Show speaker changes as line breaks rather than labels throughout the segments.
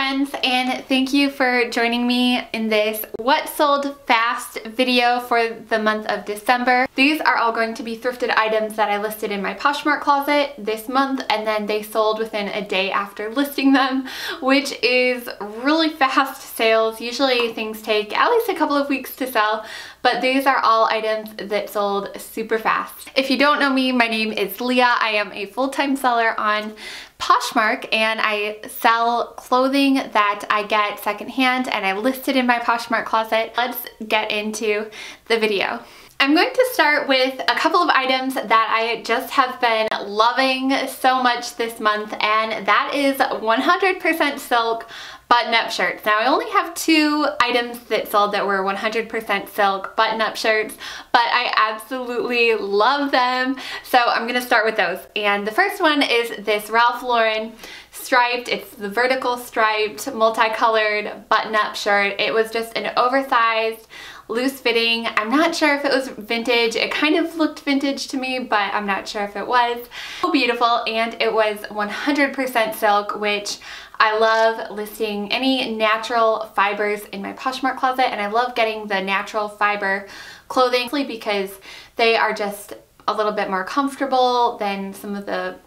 friends, and thank you for joining me in this what sold fast video for the month of December. These are all going to be thrifted items that I listed in my Poshmark closet this month, and then they sold within a day after listing them, which is really fast sales. Usually things take at least a couple of weeks to sell, but these are all items that sold super fast. If you don't know me, my name is Leah. I am a full-time seller on Poshmark, and I sell clothing that I get secondhand and I list it in my Poshmark closet. Let's get into the video. I'm going to start with a couple of items that I just have been loving so much this month, and that is 100% silk button-up shirts. Now I only have two items that sold that were 100% silk button-up shirts, but I absolutely love them, so I'm gonna start with those. And the first one is this Ralph Lauren striped, it's the vertical striped multicolored button-up shirt. It was just an oversized loose fitting. I'm not sure if it was vintage. It kind of looked vintage to me, but I'm not sure if it was. So beautiful, and it was 100% silk, which I love listing any natural fibers in my Poshmark closet, and I love getting the natural fiber clothing because they are just a little bit more comfortable than some of the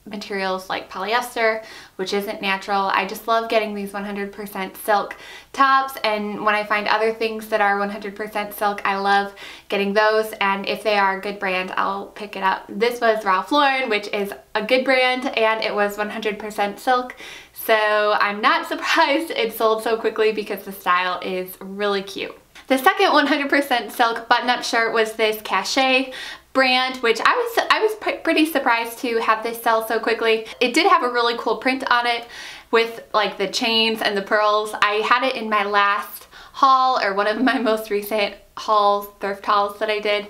materials like polyester, which isn't natural. I just love getting these 100% silk tops, and when I find other things that are 100% silk, I love getting those, and if they are a good brand, I'll pick it up. This was Ralph Lauren, which is a good brand, and it was 100% silk, so I'm not surprised it sold so quickly because the style is really cute. The second 100% silk button-up shirt was this Cachet brand, which I was pretty surprised to have this sell so quickly. It did have a really cool print on it with like the chains and the pearls. I had it in my last haul, or one of my most recent hauls, thrift hauls that I did,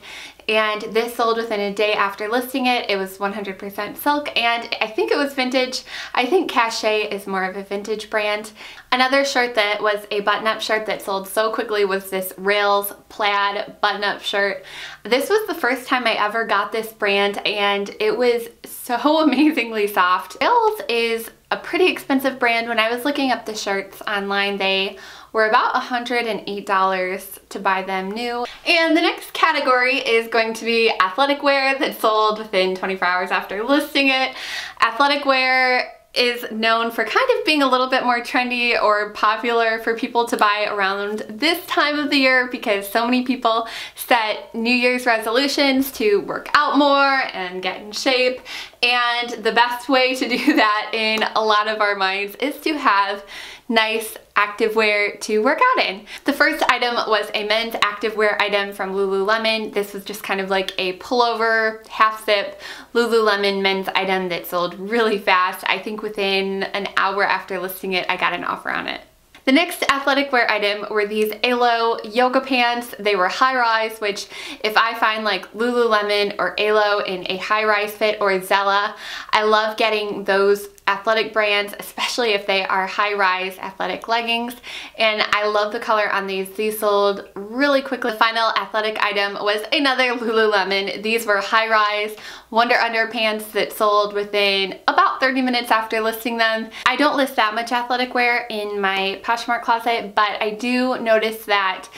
and this sold within a day after listing it. It was 100% silk, and I think it was vintage. I think Cachet is more of a vintage brand. Another shirt that was a button-up shirt that sold so quickly was this Rails plaid button-up shirt. This was the first time I ever got this brand, and it was so amazingly soft. Rails is a pretty expensive brand. When I was looking up the shirts online, they were about $108 to buy them new. And the next category is going to be athletic wear that sold within 24 hours after listing it. Athletic wear is known for kind of being a little bit more trendy or popular for people to buy around this time of the year because so many people set New Year's resolutions to work out more and get in shape, and the best way to do that in a lot of our minds is to have nice activewear to work out in. The first item was a men's activewear item from Lululemon. This was just kind of like a pullover, half zip Lululemon men's item that sold really fast. I think within an hour after listing it, I got an offer on it. The next athletic wear item were these Alo yoga pants. They were high-rise, which if I find like Lululemon or Alo in a high-rise fit, or Zella, I love getting those athletic brands, especially if they are high-rise athletic leggings, and I love the color on these. These sold really quickly. The final athletic item was another Lululemon. These were high-rise Wonder Underpants that sold within about 30 minutes after listing them. I don't list that much athletic wear in my Poshmark closet, but I do notice that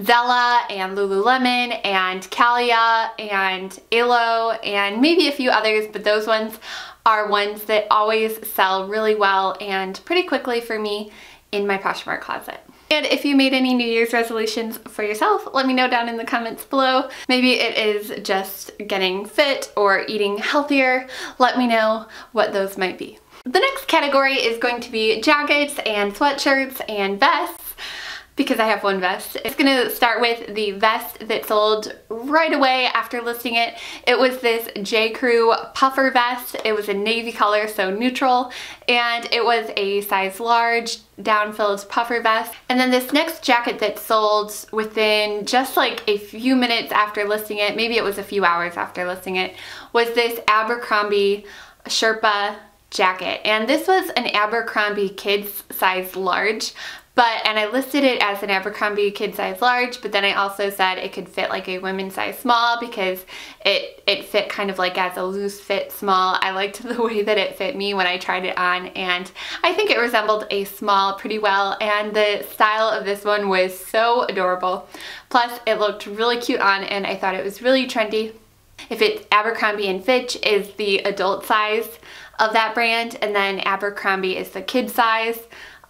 Zella and Lululemon and Calia and Alo and maybe a few others, but those ones are ones that always sell really well and pretty quickly for me in my Poshmark closet. And if you made any New Year's resolutions for yourself, let me know down in the comments below. Maybe it is just getting fit or eating healthier. Let me know what those might be. The next category is going to be jackets and sweatshirts and vests, because I have one vest. It's gonna start with the vest that sold right away after listing it. It was this J. Crew puffer vest. It was a navy color, so neutral, and it was a size large down-filled puffer vest. And then this next jacket that sold within just like a few minutes after listing it, maybe it was a few hours after listing it, was this Abercrombie Sherpa jacket. And this was an Abercrombie kids size large, and I listed it as an Abercrombie kid size large, but then I also said it could fit like a women's size small because it fit kind of like as a loose fit small. I liked the way that it fit me when I tried it on, and I think it resembled a small pretty well, and the style of this one was so adorable. Plus it looked really cute on, and I thought it was really trendy. If it's Abercrombie & Fitch is the adult size of that brand, and then Abercrombie is the kid size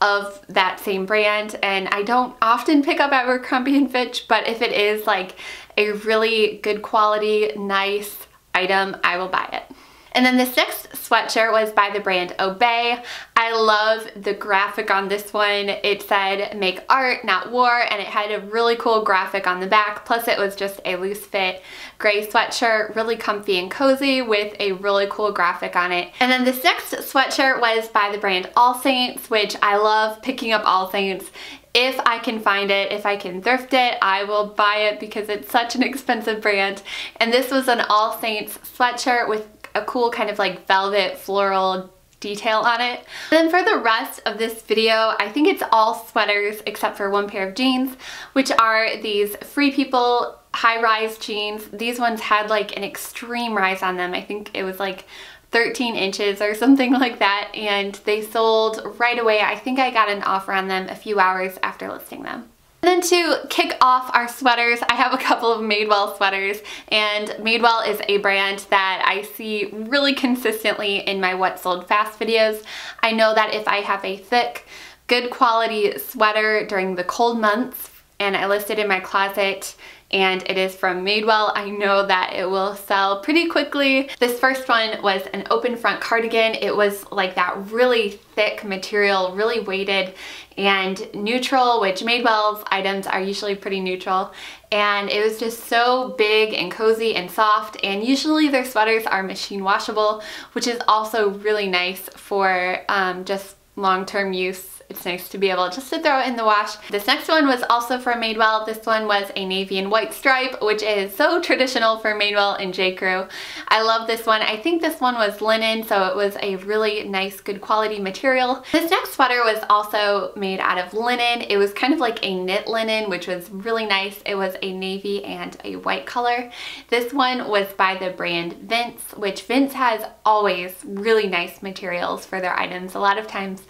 of that same brand. And I don't often pick up Abercrombie & Fitch, but if it is like a really good quality, nice item, I will buy it. And then this next sweatshirt was by the brand Obey. I love the graphic on this one. It said "Make art, not war," and it had a really cool graphic on the back. Plus it was just a loose fit gray sweatshirt, really comfy and cozy with a really cool graphic on it. And then this next sweatshirt was by the brand All Saints, which I love picking up All Saints. If I can find it, if I can thrift it, I will buy it because it's such an expensive brand. And this was an All Saints sweatshirt with a cool kind of like velvet floral detail on it. And then for the rest of this video, I think it's all sweaters except for one pair of jeans, which are these Free People high-rise jeans. These ones had like an extreme rise on them. I think it was like 13 inches or something like that, and they sold right away. I think I got an offer on them a few hours after listing them. And then to kick off our sweaters, I have a couple of Madewell sweaters, and Madewell is a brand that I see really consistently in my What Sold Fast videos. I know that if I have a thick, good quality sweater during the cold months and I list it in my closet and it is from Madewell, I know that it will sell pretty quickly. This first one was an open front cardigan. It was like that really thick material, really weighted and neutral, which Madewell's items are usually pretty neutral. And it was just so big and cozy and soft, and usually their sweaters are machine washable, which is also really nice for just long-term use. It's nice to be able just to throw it in the wash. This next one was also from Madewell. This one was a navy and white stripe, which is so traditional for Madewell and J. Crew. I love this one. I think this one was linen, so it was a really nice, good quality material. This next sweater was also made out of linen. It was kind of like a knit linen, which was really nice. It was a navy and a white color. This one was by the brand Vince, which Vince has always really nice materials for their items. A lot of times,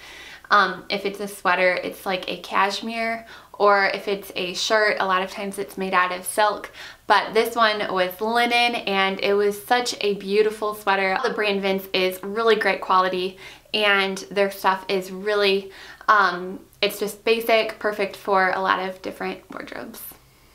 if it's a sweater, it's like a cashmere, or if it's a shirt, a lot of times it's made out of silk. But this one was linen, and it was such a beautiful sweater. The brand Vince is really great quality, and their stuff is really, it's just basic, perfect for a lot of different wardrobes.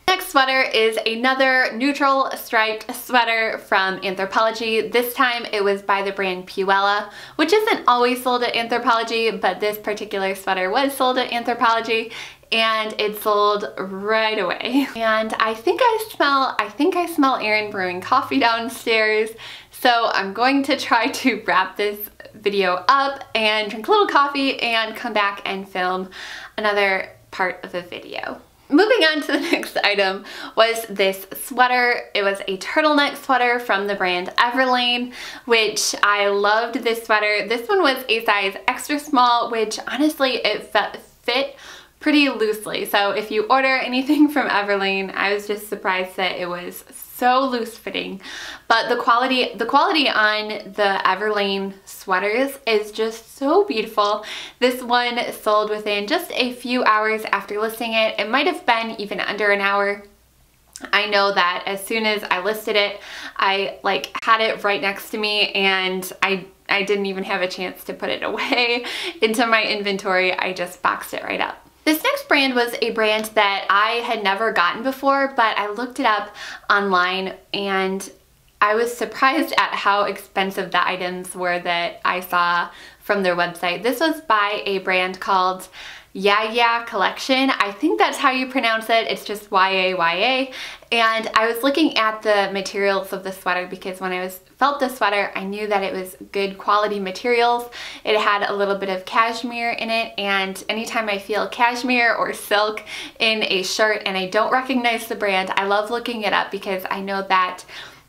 Next sweater is another neutral striped sweater from Anthropologie. This time it was by the brand Puella, which isn't always sold at Anthropologie, but this particular sweater was sold at Anthropologie, and it sold right away. And I think I smell Erin brewing coffee downstairs, so I'm going to try to wrap this video up and drink a little coffee and come back and film another part of the video. Moving on to the next item was this sweater. It was a turtleneck sweater from the brand Everlane, which I loved this sweater. This one was a size extra small, which honestly it fit pretty loosely. So if you order anything from Everlane, I was just surprised that it was so loose fitting. But the quality on the Everlane sweaters is just so beautiful. This one sold within just a few hours after listing it. It might have been even under an hour. I know that as soon as I listed it, I had it right next to me, and I didn't even have a chance to put it away into my inventory. I just boxed it right up. This next brand was a brand that I had never gotten before, but I looked it up online and I was surprised at how expensive the items were that I saw from their website. This was by a brand called Yaya Collection. I think that's how you pronounce it. It's just Y-A-Y-A. And I was looking at the materials of the sweater because when I felt the sweater, I knew that it was good quality materials. It had a little bit of cashmere in it, and anytime I feel cashmere or silk in a shirt and I don't recognize the brand, I love looking it up because I know that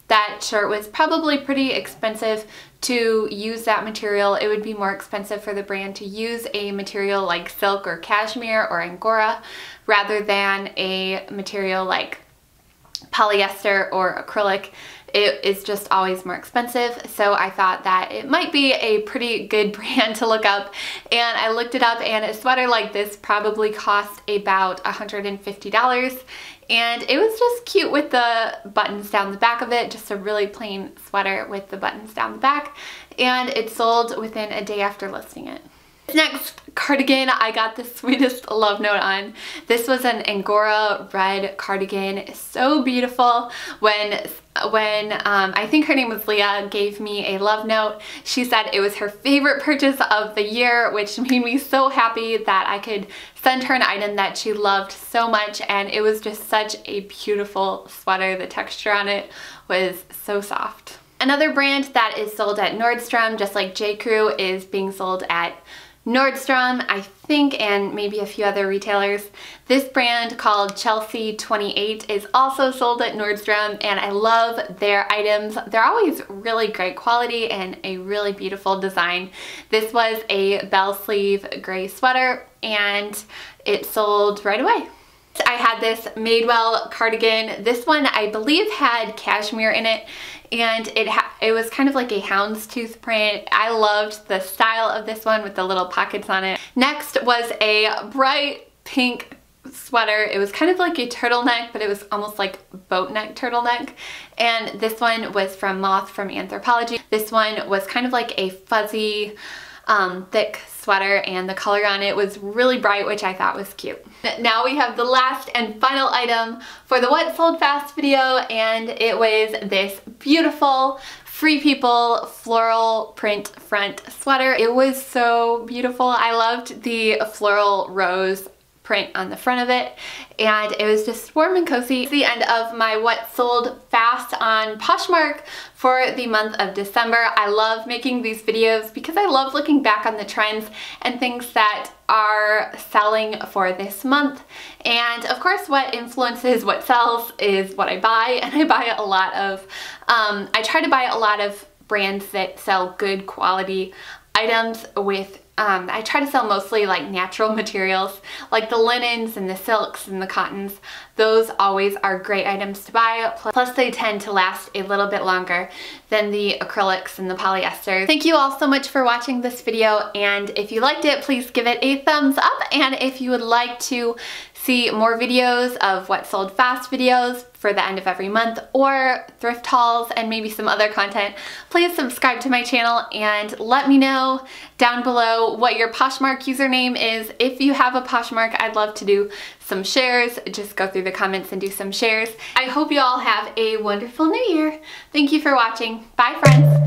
that shirt was probably pretty expensive to use that material. It would be more expensive for the brand to use a material like silk or cashmere or angora rather than a material like polyester or acrylic. It is just always more expensive, so I thought that it might be a pretty good brand to look up, and I looked it up, and a sweater like this probably cost about $150, and it was just cute with the buttons down the back of it, just a really plain sweater with the buttons down the back, and it sold within a day after listing it. Next cardigan I got the sweetest love note on. This was an angora red cardigan. It's so beautiful. When I think her name was Leah gave me a love note, she said it was her favorite purchase of the year, which made me so happy that I could send her an item that she loved so much, and it was just such a beautiful sweater. The texture on it was so soft. Another brand that is sold at Nordstrom, just like J. Crew, is being sold at Nordstrom, I think, and maybe a few other retailers. This brand called Chelsea 28 is also sold at Nordstrom, and I love their items. They're always really great quality and a really beautiful design. This was a bell sleeve gray sweater, and it sold right away. I had this Madewell cardigan. This one I believe had cashmere in it, and it was kind of like a houndstooth print. I loved the style of this one with the little pockets on it. Next was a bright pink sweater. It was kind of like a turtleneck, but it was almost like boat neck turtleneck, and this one was from Moth from Anthropologie. This one was kind of like a fuzzy thick sweater, and the color on it was really bright, which I thought was cute. Now we have the last and final item for the What Sold Fast video, and it was this beautiful Free People floral print front sweater. It was so beautiful. I loved the floral rose print on the front of it, and it was just warm and cozy. It's the end of my What Sold Fast on Poshmark for the month of December. I love making these videos because I love looking back on the trends and things that are selling for this month. And of course, what influences what sells is what I buy, and I buy a lot of, I try to buy a lot of brands that sell good quality items with I try to sell mostly like natural materials, like the linens and the silks and the cottons. Those always are great items to buy, plus they tend to last a little bit longer than the acrylics and the polyester. Thank you all so much for watching this video, and if you liked it, please give it a thumbs up, and if you would like to see more videos of What Sold Fast videos for the end of every month, or thrift hauls and maybe some other content, please subscribe to my channel and let me know down below what your Poshmark username is. If you have a Poshmark, I'd love to do some shares. Just go through the comments and do some shares. I hope you all have a wonderful new year. Thank you for watching. Bye, friends.